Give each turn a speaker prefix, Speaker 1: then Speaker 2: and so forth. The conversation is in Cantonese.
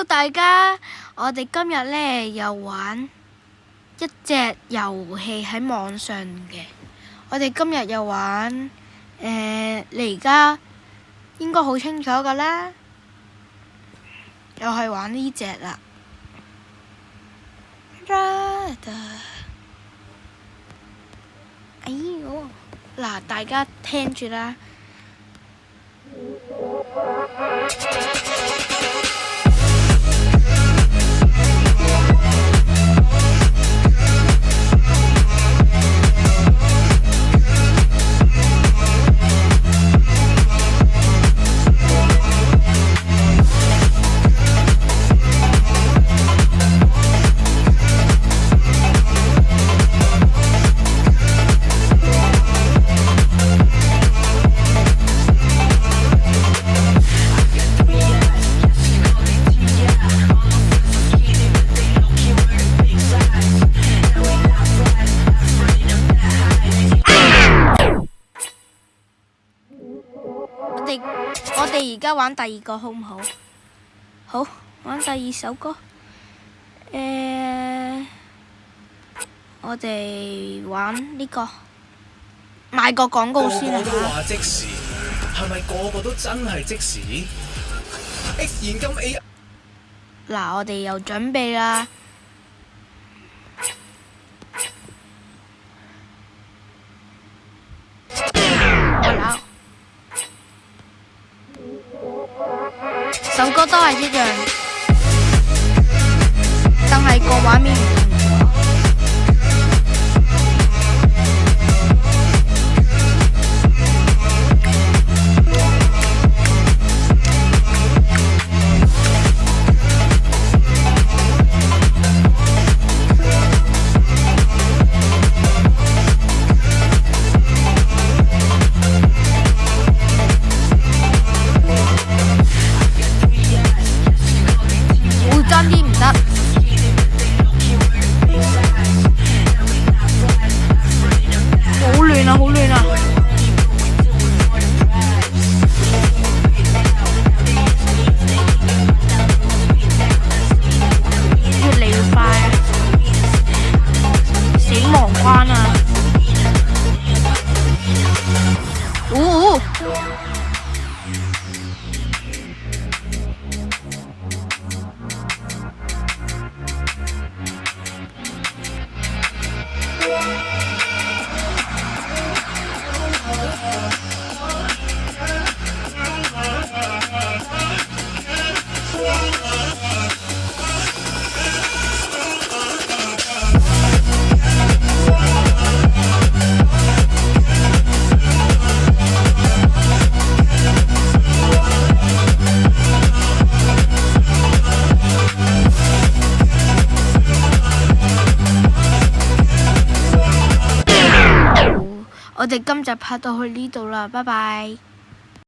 Speaker 1: Hello 大家，我哋今日咧又玩一隻遊戲喺網上嘅。我哋今日又玩你而家應該好清楚㗎啦，又係玩呢隻啦。哎呦，嗱，大家聽住啦。我哋而家玩第二個好唔好？好，玩第二首歌。我哋玩呢個，賣個廣告先啊！
Speaker 2: 個個都話即時，係咪個個都真係即時 ？X 現金 A。
Speaker 1: 嗱，我哋又準備啦。首歌都係一樣，但係個畫面唔同咗。爭啲唔得，好亂啊！好亂啊！越嚟越快啊！死亡關啊！我哋今集拍到去呢度啦，拜拜。